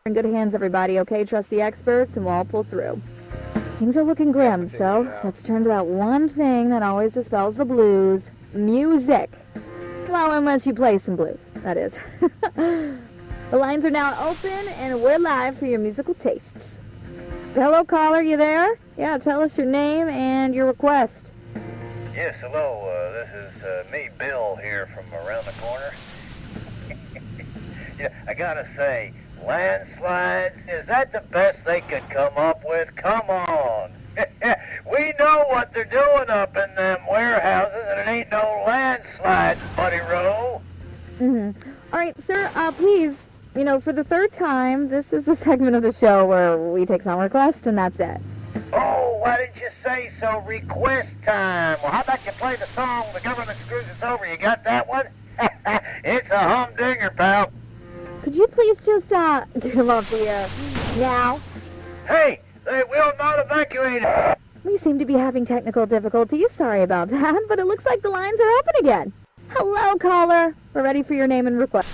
In good hands, everybody, okay? Trust the experts and we'll all pull through. Things are looking grim, so let's turn to that one thing that always dispels the blues. Music. Well, unless you play some blues, that is. The lines are now open, and we're live for your musical tastes. Hello, caller, you there? Yeah, tell us your name and your request. Yes, hello. This is me, Bill, here from around the corner. Yeah, I gotta say, landslides, is that the best they could come up with? Come on. We know what they're doing up in them warehouses, and it ain't no landslides, Buddy Rowe. All right, sir, please, for the third time, this is the segment of the show where we take some requests, and that's it. Oh, why didn't you say so? Request time. Well, how about you play the song The Government Screws Us Over? You got that one? It's a humdinger, pal. Could you please just, get him off the air now? Hey, they will not evacuate it. We seem to be having technical difficulties. Sorry about that, but it looks like the lines are open again. Hello, caller. We're ready for your name and request.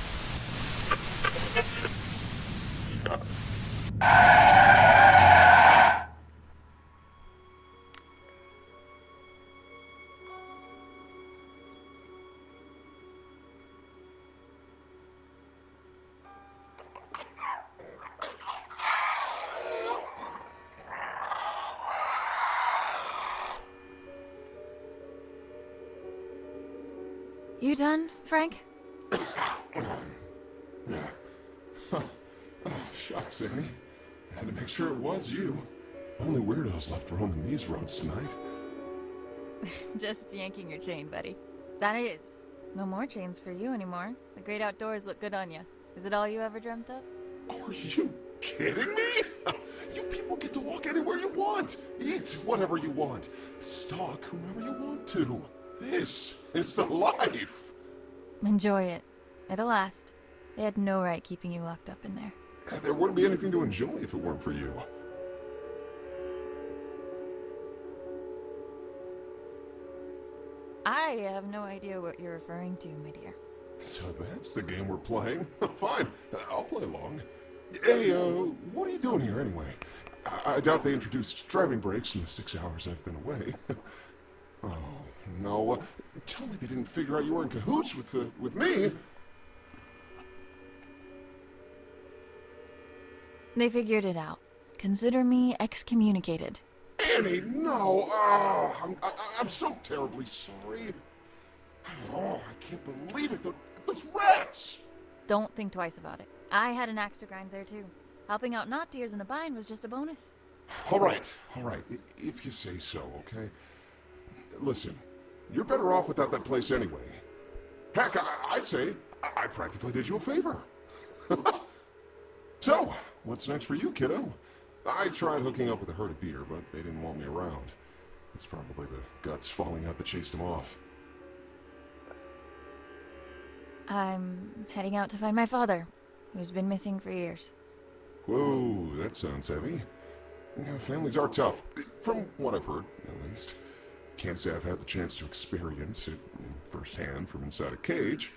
You done, Frank? Shucks, Annie. I had to make sure it was you. Only weirdos left roaming these roads tonight. Just yanking your chain, buddy. That is. No more chains for you anymore. The great outdoors look good on you. Is it all you ever dreamt of? Are you kidding me? You people get to walk anywhere you want, eat whatever you want, stalk whomever you want to. This is the life. Enjoy it. It'll last. They had no right keeping you locked up in there. There wouldn't be anything to enjoy if it weren't for you. I have no idea what you're referring to, my dear. So that's the game we're playing? Fine, I'll play along. Hey, what are you doing here anyway? I doubt they introduced driving brakes in the 6 hours I've been away. Oh, no. Tell me they didn't figure out you were in cahoots with me. They figured it out. Consider me excommunicated. Annie, no. Oh, I'm so terribly sorry. Oh, I can't believe it. Those rats! Don't think twice about it. I had an axe to grind there, too. Helping out not deers in a bind was just a bonus. All right. If you say so, okay? Listen, you're better off without that place anyway. Heck, I'd say I practically did you a favor. So, what's next for you, kiddo? I tried hooking up with a herd of deer, but they didn't want me around. It's probably the guts falling out that chased them off. I'm heading out to find my father, who's been missing for years. Whoa, that sounds heavy. Families are tough, from what I've heard, at least. Can't say I've had the chance to experience it firsthand from inside a cage.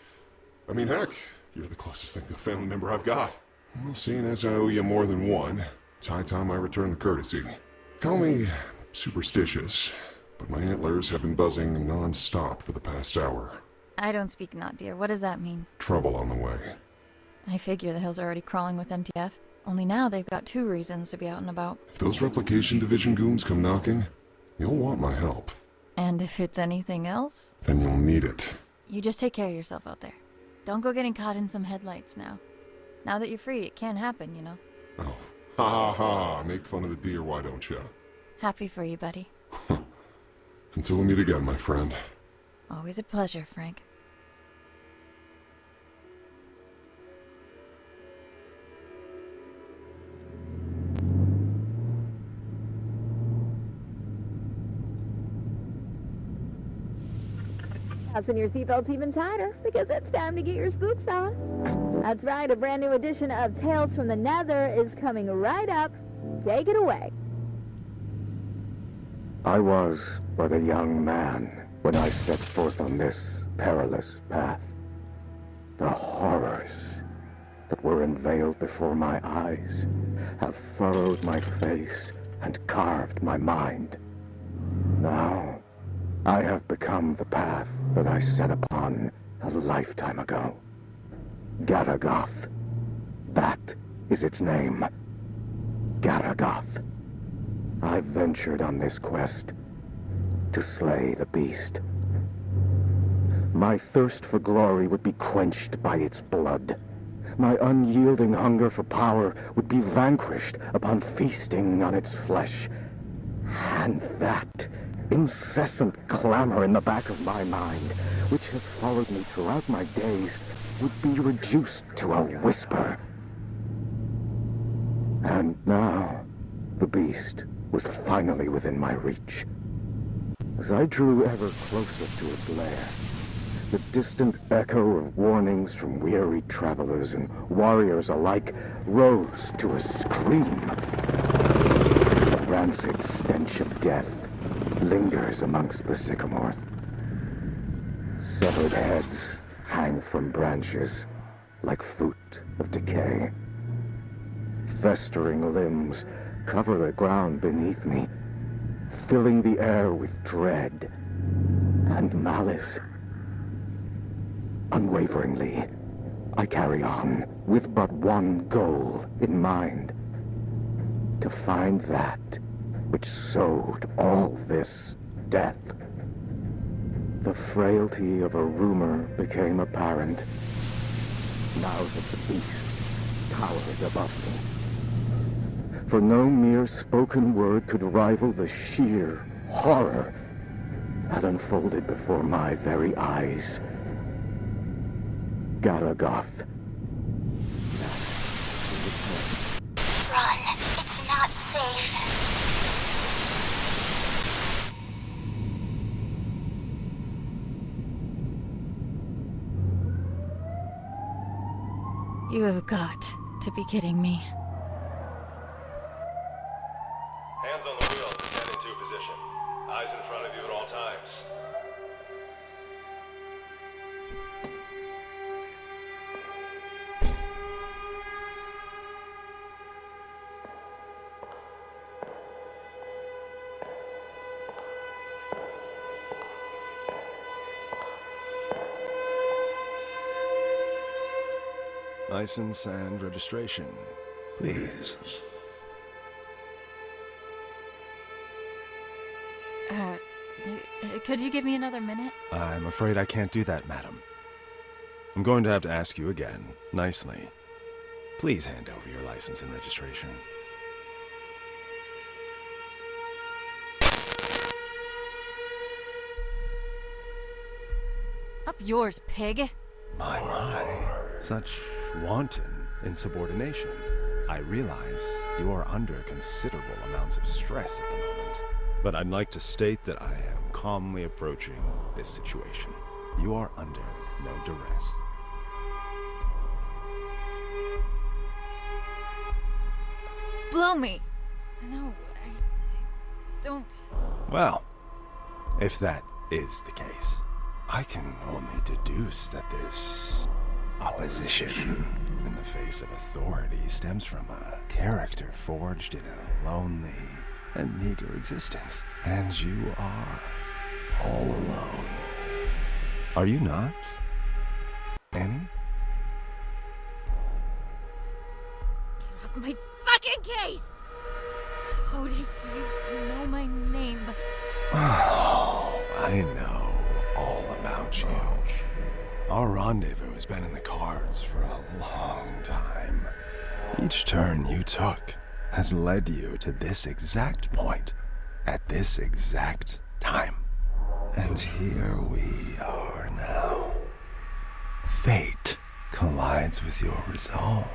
I mean, heck, you're the closest thing to a family member I've got. Well, seeing as I owe you more than one, it's high time I return the courtesy. Call me superstitious, but my antlers have been buzzing non-stop for the past hour. I don't speak not, dear. What does that mean? Trouble on the way. I figure the hills are already crawling with MTF. Only now they've got 2 reasons to be out and about. If those replication division goons come knocking, you'll want my help. And if it's anything else? Then you'll need it. You just take care of yourself out there. Don't go getting caught in some headlights now. Now that you're free, it can happen, you know. Oh, ha ha ha. Make fun of the deer, why don't you? Happy for you, buddy. Until we meet again, my friend. Always a pleasure, Frank. Fasten your seatbelts even tighter, because it's time to get your spooks on. That's right, a brand new edition of Tales from the Nether is coming right up. Take it away. I was but a young man when I set forth on this perilous path. The horrors, that were unveiled before my eyes have furrowed my face and carved my mind. Now, I have become the path that I set upon a lifetime ago. Garagath. That is its name. Garagath. I ventured on this quest to slay the beast. My thirst for glory would be quenched by its blood. My unyielding hunger for power would be vanquished upon feasting on its flesh. And that incessant clamor in the back of my mind, which has followed me throughout my days, would be reduced to a whisper. And now, the beast was finally within my reach. As I drew ever closer to its lair, the distant echo of warnings from weary travelers and warriors alike rose to a scream. The rancid stench of death lingers amongst the sycamores. Severed heads hang from branches like fruit of decay. Festering limbs cover the ground beneath me, filling the air with dread and malice. Unwaveringly, I carry on with but one goal in mind: to find that which sowed all this death. The frailty of a rumor became apparent now that the beast towered above me. For no mere spoken word could rival the sheer horror that unfolded before my very eyes. Garagath. Run. It's not safe. You have got to be kidding me. Hands on the wheel, get into position. Eyes in front of you at all times. License and registration, please. Could you give me another minute? I'm afraid I can't do that, madam. I'm going to have to ask you again, nicely. Please hand over your license and registration. Up yours, pig. My. Such wanton insubordination. I realize you are under considerable amounts of stress at the moment. But I'd like to state that I am calmly approaching this situation. You are under no duress. Blow me! No, I don't. Well, if that is the case, I can only deduce that this opposition in the face of authority stems from a character forged in a lonely and meager existence. And you are all alone. Are you not, Annie? Get off my fucking case! How do you know my name? Oh, I know all about you. Our rendezvous has been in the cards for a long time. Each turn you took has led you to this exact point, at this exact time. And here we are now. Fate collides with your resolve.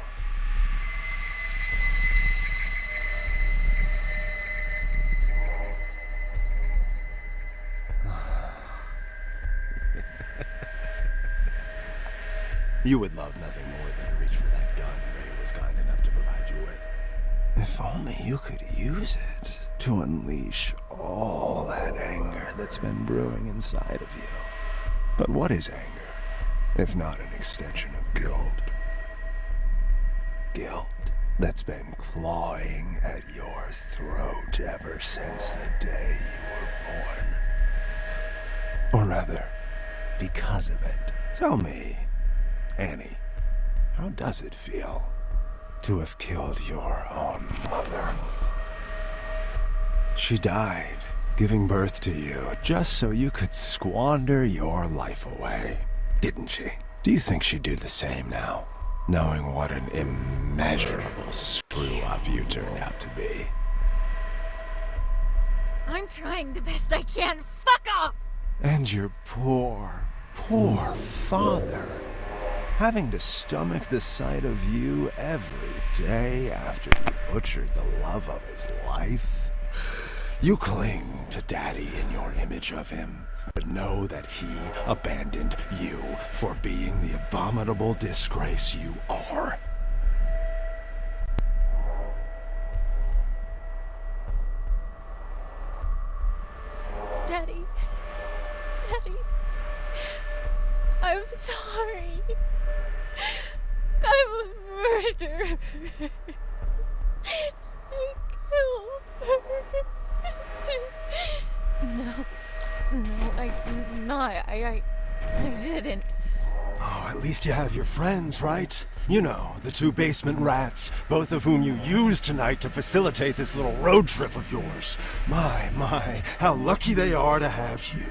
You would love nothing more than to reach for that gun Ray was kind enough to provide you with. If only you could use it to unleash all that anger that's been brewing inside of you. But what is anger, if not an extension of guilt? guilt that's been clawing at your throat ever since the day you were born. Or rather, because of it. Tell me, Annie, how does it feel to have killed your own mother? She died, giving birth to you, just so you could squander your life away, didn't she? Do you think she'd do the same now, knowing what an immeasurable screw-up you turned out to be? I'm trying the best I can. Fuck off! And your poor father, having to stomach the sight of you every day after you butchered the love of his life. You cling to Daddy in your image of him, but know that he abandoned you for being the abominable disgrace you are. Daddy. I'm sorry. I'm a murderer. I killed her. No, I'm not. I didn't. Oh, at least you have your friends, right? You know, the two basement rats, both of whom you used tonight to facilitate this little road trip of yours. My, how lucky they are to have you.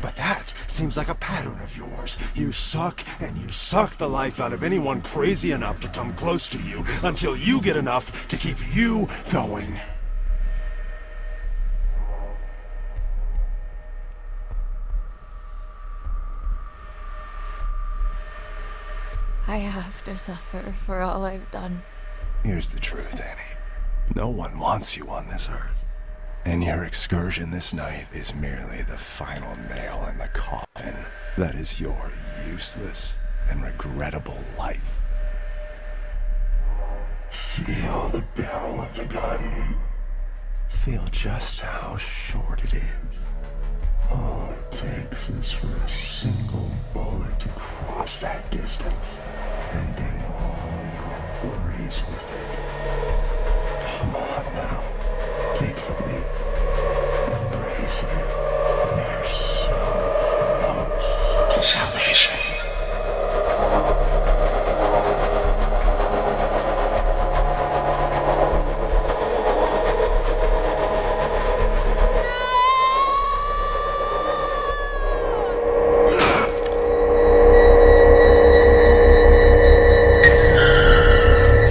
But that seems like a pattern of yours. You suck, and you suck the life out of anyone crazy enough to come close to you until you get enough to keep you going. I have to suffer for all I've done. Here's the truth, Annie. No one wants you on this earth. And your excursion this night is merely the final nail in the coffin that is your useless and regrettable life. Feel the barrel of the gun. Feel just how short it is. All it takes is for a single bullet to cross that distance, ending all your worries with it. Come on now. Take the leap. Embrace it. You're so close to salvation.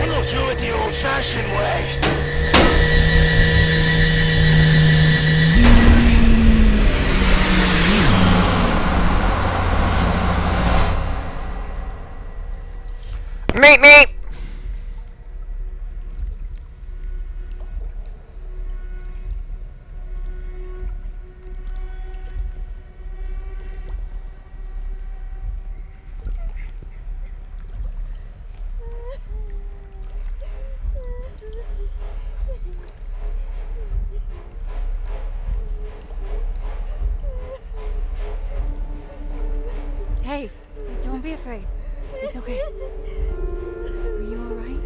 We'll do it the old-fashioned way. Meet me! Hey, don't be afraid. It's okay. Are you alright?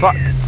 Fuck.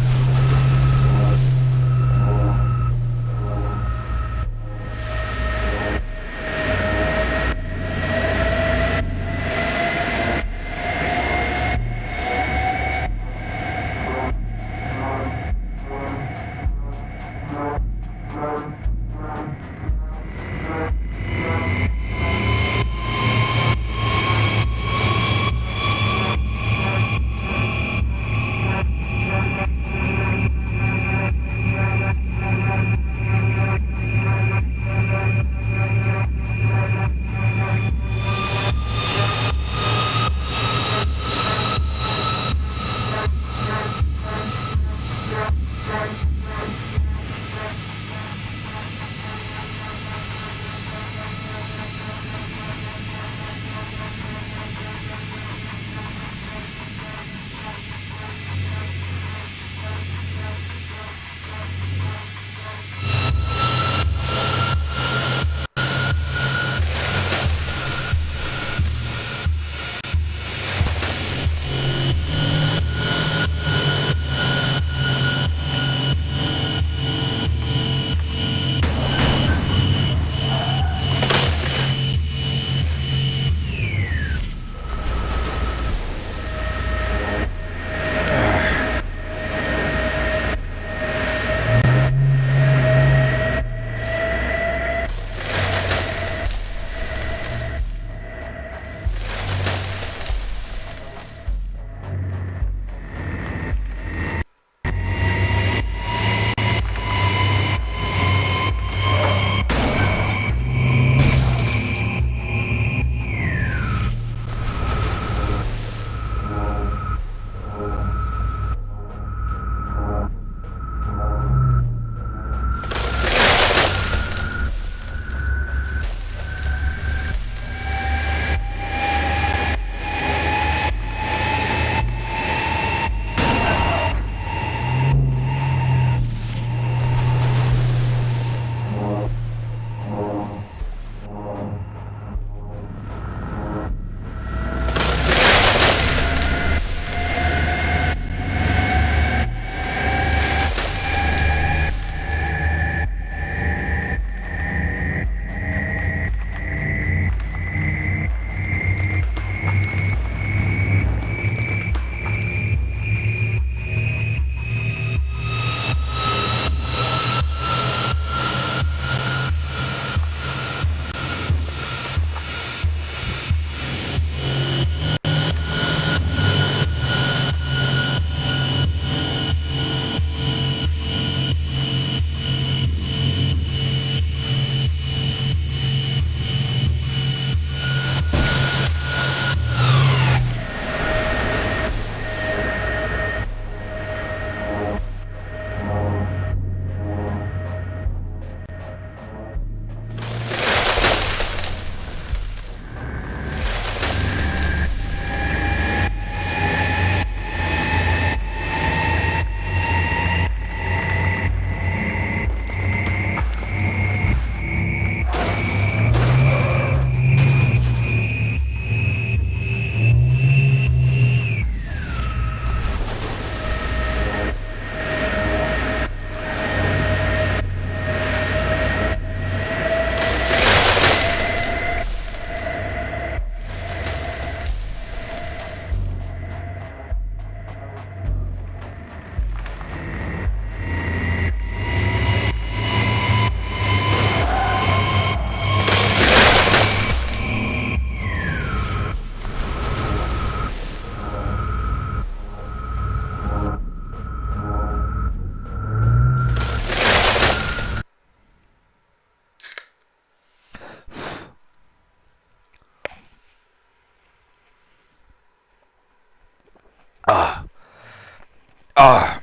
Ah.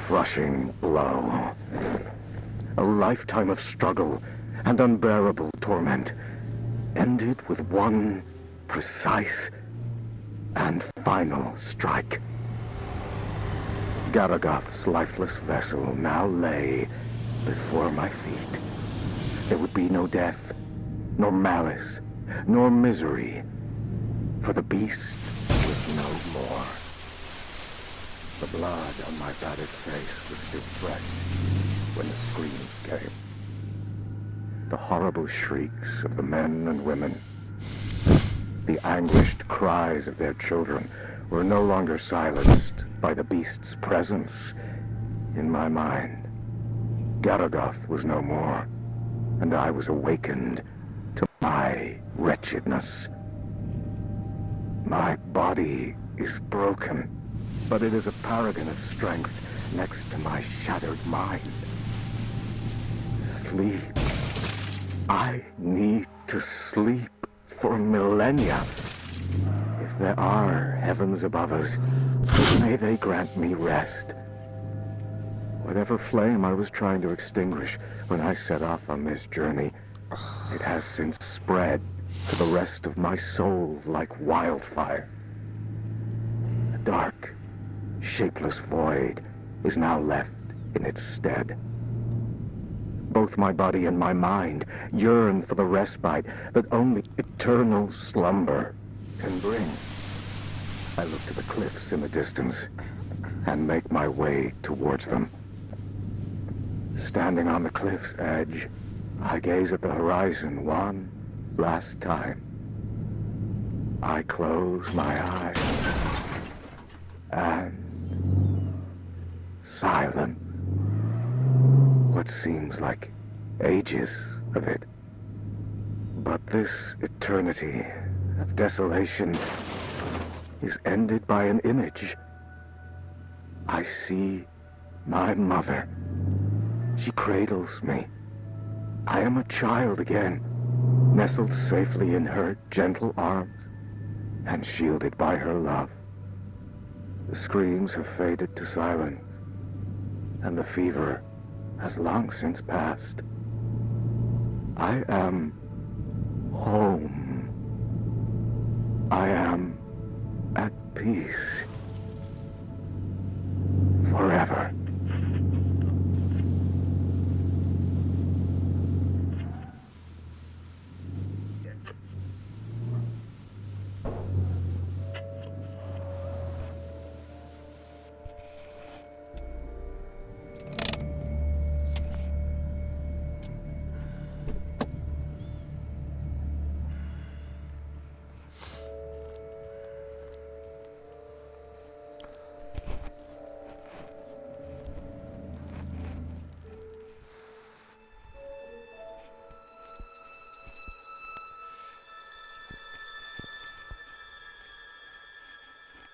crushing blow. A lifetime of struggle and unbearable torment ended with one precise and final strike. Garagath's lifeless vessel now lay before my feet. There would be no death, nor malice, nor misery, for the beast was no more. The blood on my battered face was still fresh when the screams came. The horrible shrieks of the men and women, the anguished cries of their children were no longer silenced by the beast's presence in my mind. Garagath was no more, and I was awakened to my wretchedness. My body is broken, but it is a paragon of strength next to my shattered mind. Sleep. I need to sleep for millennia. If there are heavens above us, may they grant me rest. Whatever flame I was trying to extinguish when I set off on this journey, it has since spread to the rest of my soul like wildfire. A dark, shapeless void is now left in its stead. Both my body and my mind yearn for the respite that only eternal slumber can bring. I look to the cliffs in the distance and make my way towards them. Standing on the cliff's edge, I gaze at the horizon one last time. I close my eyes and silence. What seems like ages of it. But this eternity of desolation is ended by an image. I see my mother. She cradles me. I am a child again, nestled safely in her gentle arms and shielded by her love. The screams have faded to silence, and the fever has long since passed. I am home. I am at peace. Forever.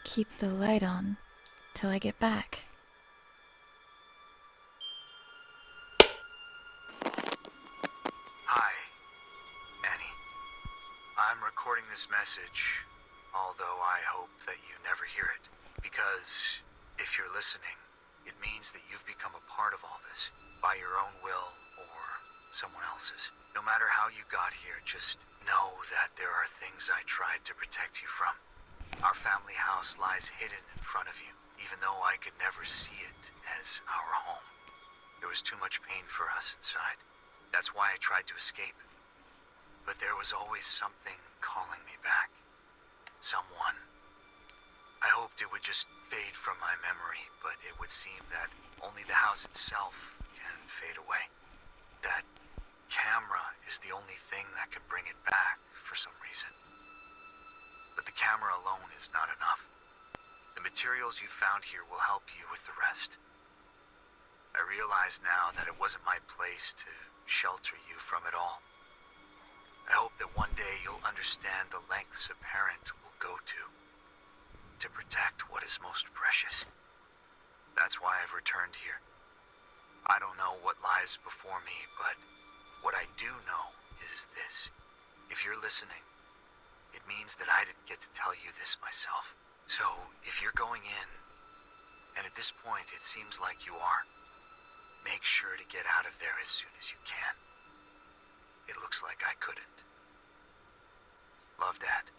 Keep the light on till I get back. Hi, Annie. I'm recording this message, although I hope that you never hear it. Because if you're listening, it means that you've become a part of all this, by your own will or someone else's. No matter how you got here, just know that there are things I tried to protect you from. Our family house lies hidden in front of you, even though I could never see it as our home. There was too much pain for us inside. That's why I tried to escape. But there was always something calling me back. Someone. I hoped it would just fade from my memory, but it would seem that only the house itself can fade away. That camera is the only thing that can bring it back for some reason. But the camera alone is not enough. The materials you found here will help you with the rest. I realize now that it wasn't my place to shelter you from it all. I hope that one day you'll understand the lengths a parent will go to protect what is most precious. That's why I've returned here. I don't know what lies before me, but what I do know is this. If you're listening, it means that I didn't get to tell you this myself. So, if you're going in, And at this point, it seems like you are. Make sure to get out of there as soon as you can. It looks like I couldn't. Love, Dad.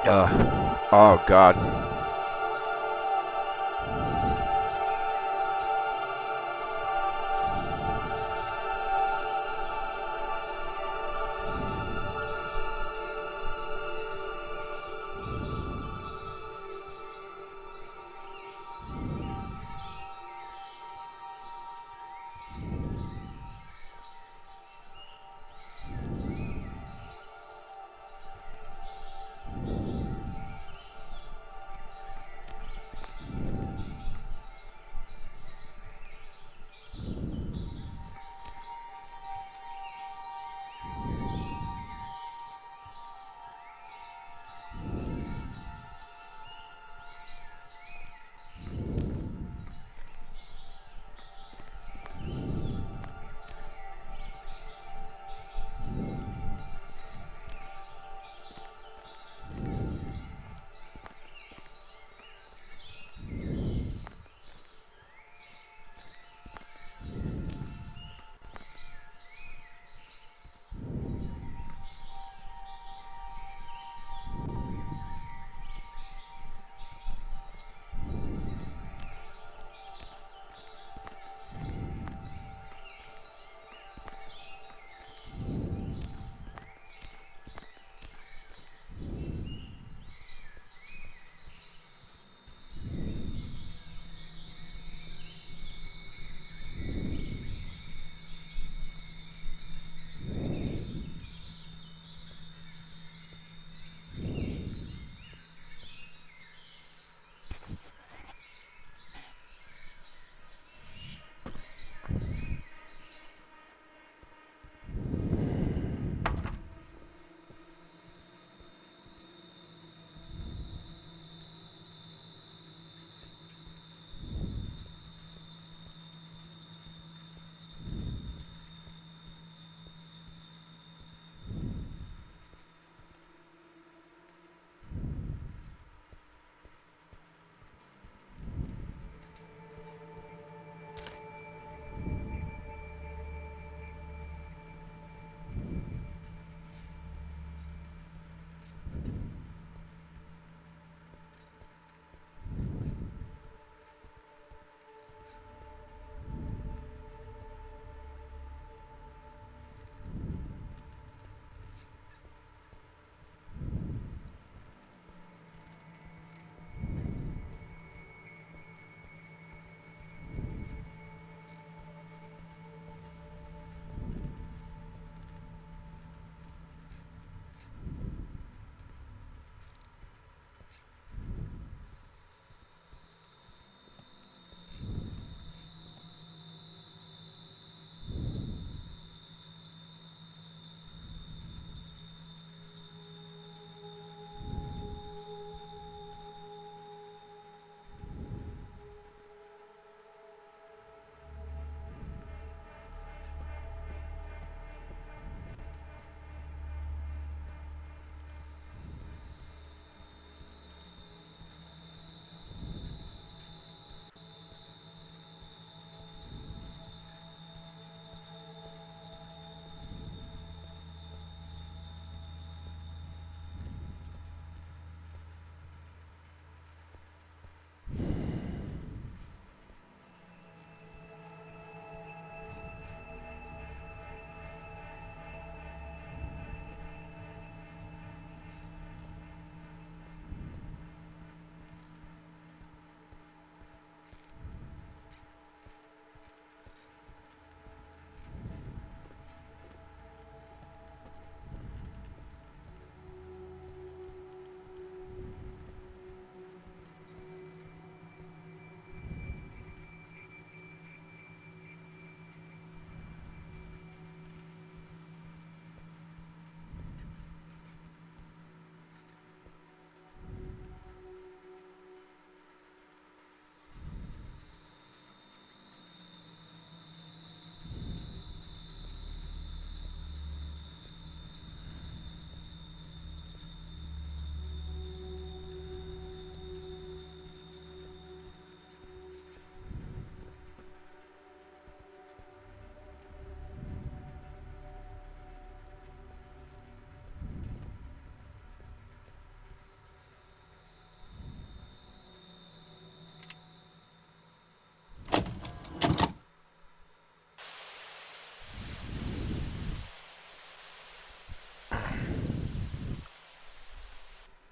Oh God.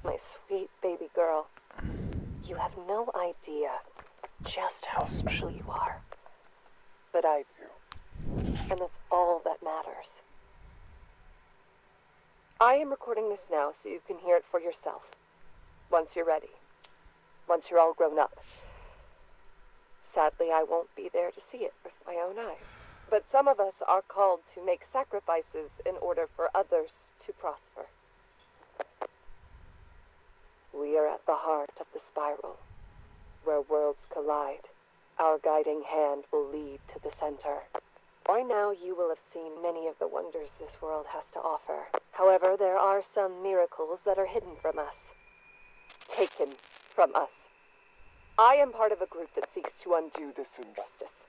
My sweet baby girl. You have no idea just how special you are. But I do. And that's all that matters. I am recording this now so you can hear it for yourself. Once you're ready. Once you're all grown up. Sadly, I won't be there to see it with my own eyes. But some of us are called to make sacrifices in order for others to prosper. We are at the heart of the spiral, where worlds collide. Our guiding hand will lead to the center. By now you will have seen many of the wonders this world has to offer. However, there are some miracles that are hidden from us. Taken from us. I am part of a group that seeks to undo this injustice.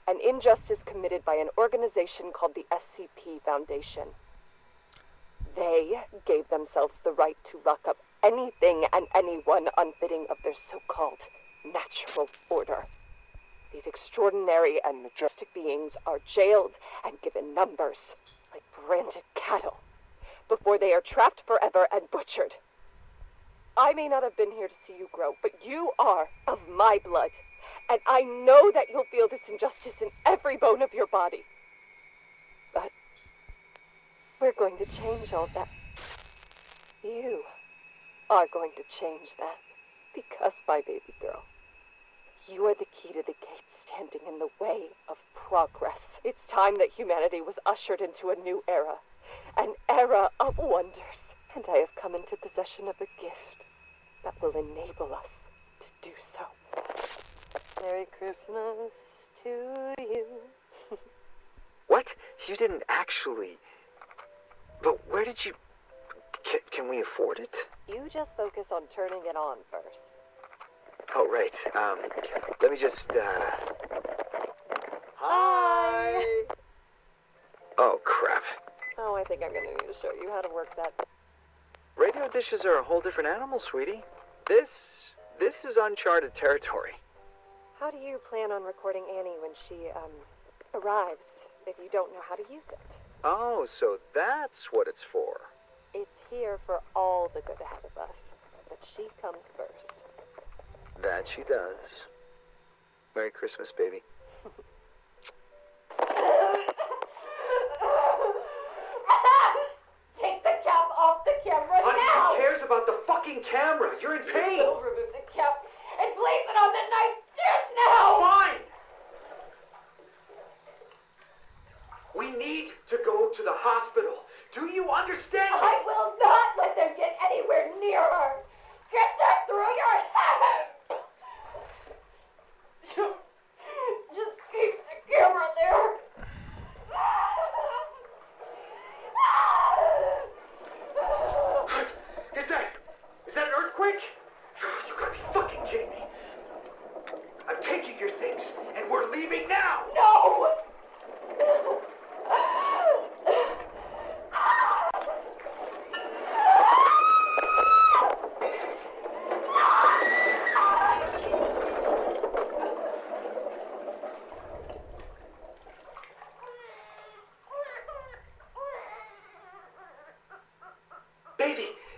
An injustice committed by an organization called the SCP Foundation. They gave themselves the right to lock up anything and anyone unfitting of their so-called natural order. These extraordinary and majestic beings are jailed and given numbers, like branded cattle, before they are trapped forever and butchered. I may not have been here to see you grow, but you are of my blood, and I know that you'll feel this injustice in every bone of your body. But we're going to change all that. You are going to change that, because, my baby girl, you are the key to the gates standing in the way of progress. It's time that humanity was ushered into a new era, an era of wonders. And I have come into possession of a gift that will enable us to do so. Merry Christmas to you. What? You didn't actually... But where did you... Can we afford it? You just focus on turning it on first. Oh, right. Let me just, Hi! Oh, crap. Oh, I think I'm gonna need to show you how to work that. Radio dishes are a whole different animal, sweetie. This is uncharted territory. How do you plan on recording Annie when she, arrives, if you don't know how to use it? Oh, so that's what it's for. It's here for all the good ahead of us, but she comes first. That she does. Merry Christmas, baby. Take the cap off the camera Honey, now! who cares about the fucking camera? You're in pain! You will remove the cap and place it on the nightstand now! Fine! We need to go to the hospital. Do you understand? I will not let them get anywhere near her! Get that through your head! Just keep the camera there! Is that an earthquake? You gotta be fucking kidding me. I'm taking your things, and we're leaving now! No!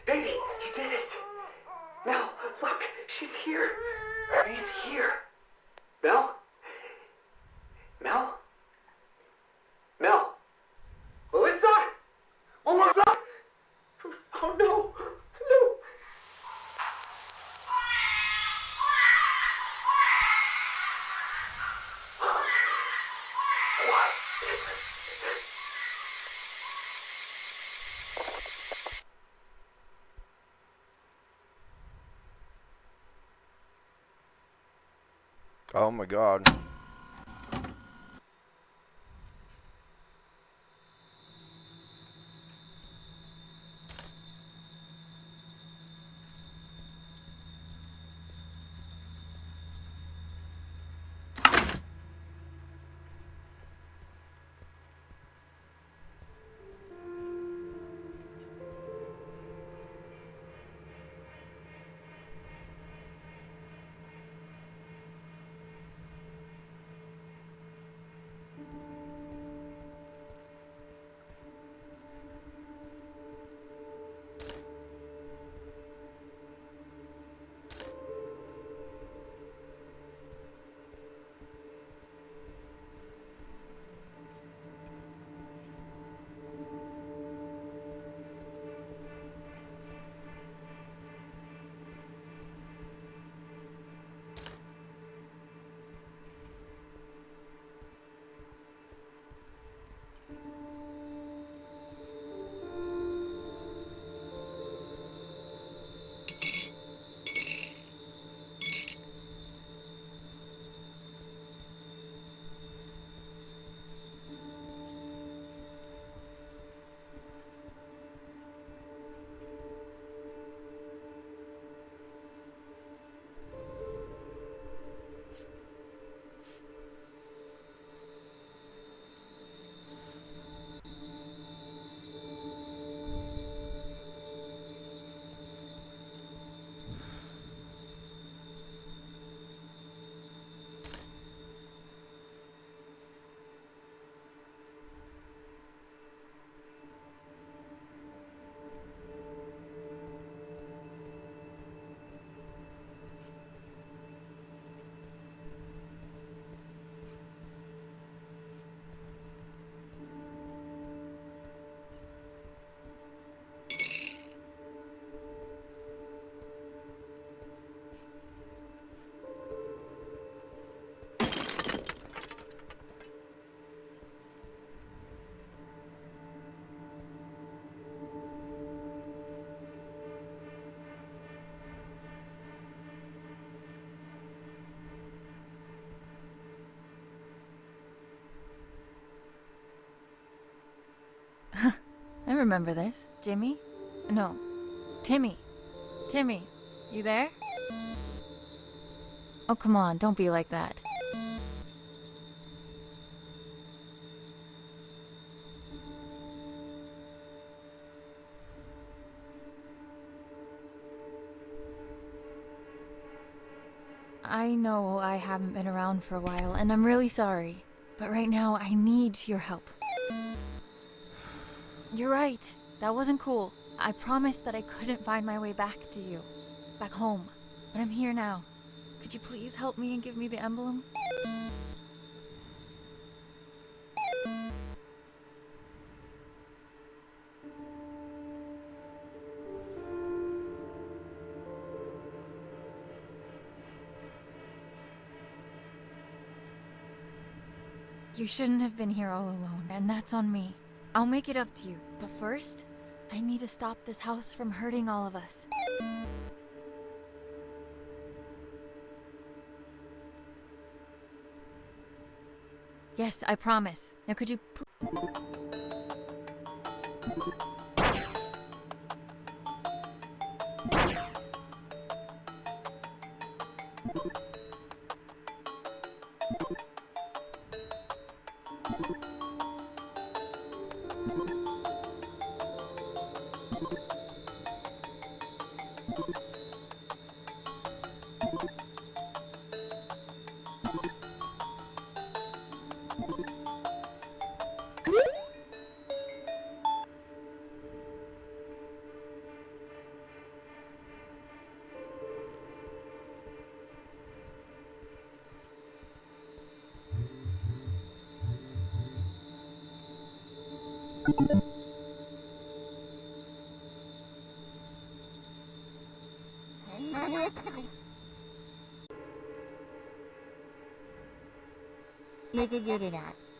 Baby, you did it! Mel, look, she's here. He's here. Mel? Mel? Mel? Melissa? Melissa? Oh no! No! What? Oh my god. remember this. Jimmy? No. Timmy. Timmy, you there? Oh, come on, don't be like that. I know I haven't been around for a while, and I'm really sorry. But right now, I need your help. You're right. That wasn't cool. I promised that I couldn't find my way back to you. Back home. But I'm here now. Could you please help me and give me the emblem? You shouldn't have been here all alone, and that's on me. I'll make it up to you, but first, I need to stop this house from hurting all of us. Yes, I promise. Now could you Look at that.